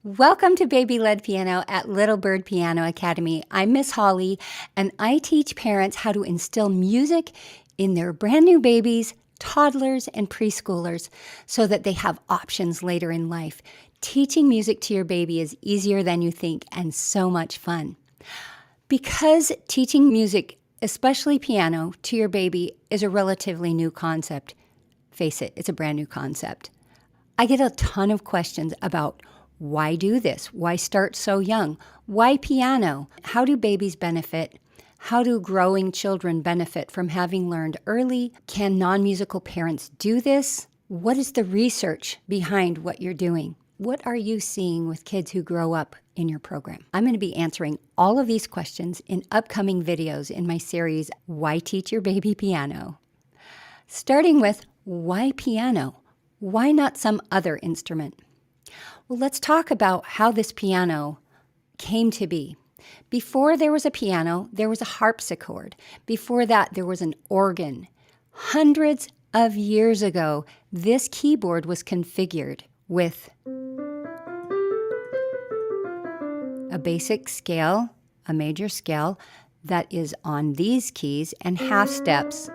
Welcome to Baby-Led Piano at Little Bird Piano Academy. I'm Miss Holly, and I teach parents how to instill music in their brand new babies, toddlers, and preschoolers so that they have options later in life. Teaching music to your baby is easier than you think and so much fun. Because teaching music, especially piano, to your baby is a relatively new concept. Face it, it's a brand new concept. I get a ton of questions about why do this? Why start so young? Why piano? How do babies benefit? How do growing children benefit from having learned early? Can non-musical parents do this? What is the research behind what you're doing? What are you seeing with kids who grow up in your program? I'm going to be answering all of these questions in upcoming videos in my series, Why Teach Your Baby Piano? Starting with, why piano? Why not some other instrument? Well, let's talk about how this piano came to be. Before there was a piano, there was a harpsichord. Before that, there was an organ. Hundreds of years ago, this keyboard was configured with a basic scale, a major scale, that is on these keys, and half steps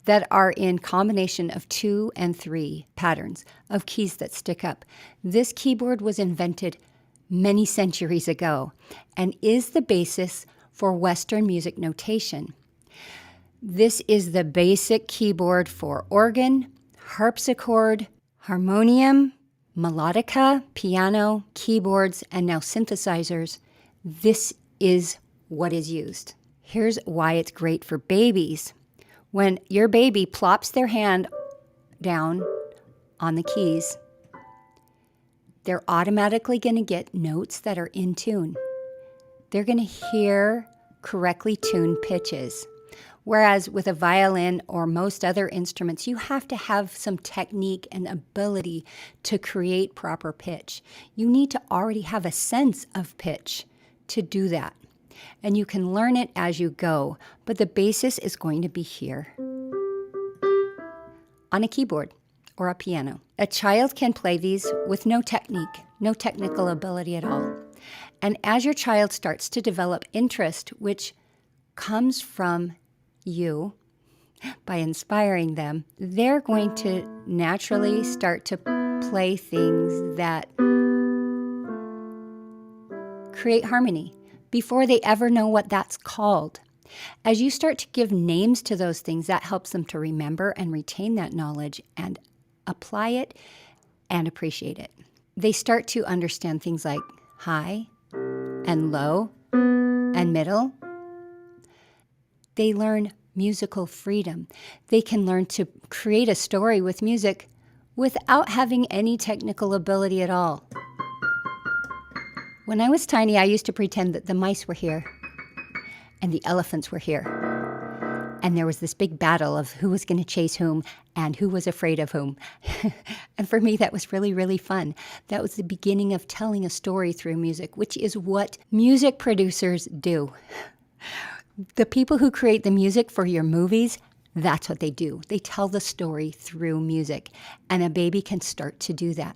that are in combination of 2 and 3 patterns of keys that stick up. This keyboard was invented many centuries ago and is the basis for Western music notation. This is the basic keyboard for organ, harpsichord, harmonium, melodica, piano, keyboards, and now synthesizers. This is what is used. Here's why it's great for babies. When your baby plops their hand down on the keys, they're automatically going to get notes that are in tune. They're going to hear correctly tuned pitches. Whereas with a violin or most other instruments, you have to have some technique and ability to create proper pitch. You need to already have a sense of pitch to do that. And you can learn it as you go, but the basis is going to be here on a keyboard or a piano. A child can play these with no technique, no technical ability at all. And as your child starts to develop interest, which comes from you by inspiring them, they're going to naturally start to play things that create harmony before they ever know what that's called. As you start to give names to those things, that helps them to remember and retain that knowledge and apply it and appreciate it. They start to understand things like high and low and middle. They learn musical freedom. They can learn to create a story with music without having any technical ability at all. When I was tiny, I used to pretend that the mice were here and the elephants were here. And there was this big battle of who was going to chase whom and who was afraid of whom. And for me, that was really, really fun. That was the beginning of telling a story through music, which is what music producers do. The people who create the music for your movies, that's what they do. They tell the story through music, and a baby can start to do that.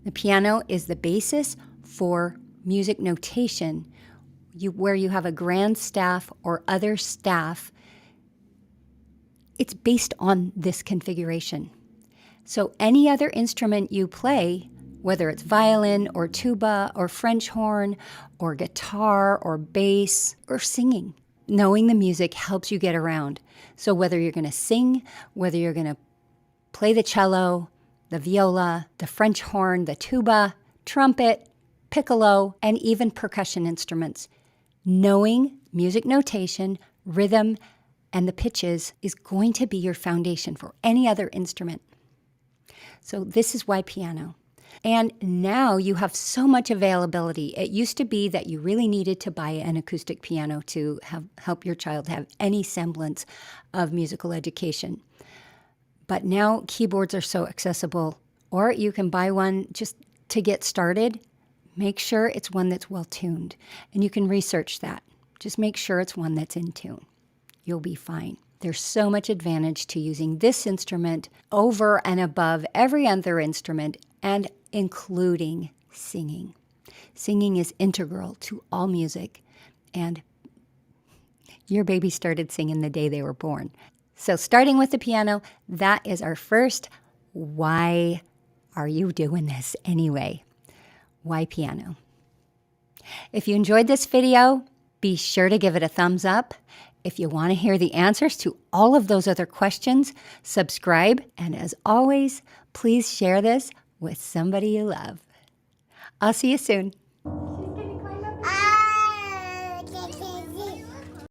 The piano is the basis for music notation, where you have a grand staff or other staff. It's based on this configuration. So any other instrument you play, whether it's violin or tuba or French horn or guitar or bass or singing, knowing the music helps you get around. So whether you're going to sing, whether you're going to play the cello, the viola, the French horn, the tuba, trumpet, piccolo, and even percussion instruments, knowing music notation, rhythm, and the pitches is going to be your foundation for any other instrument. So this is why piano. And now you have so much availability. It used to be that you really needed to buy an acoustic piano to help your child have any semblance of musical education. But now keyboards are so accessible, or you can buy one just to get started. Make sure it's one that's well tuned, and you can research that. Just make sure it's one that's in tune. You'll be fine. There's so much advantage to using this instrument over and above every other instrument, and including singing. Singing is integral to all music, and your baby started singing the day they were born. So starting with the piano, that is our first why are you doing this anyway? Why piano? If you enjoyed this video, be sure to give it a thumbs up. If you want to hear the answers to all of those other questions, subscribe. And as always, please share this with somebody you love. I'll see you soon.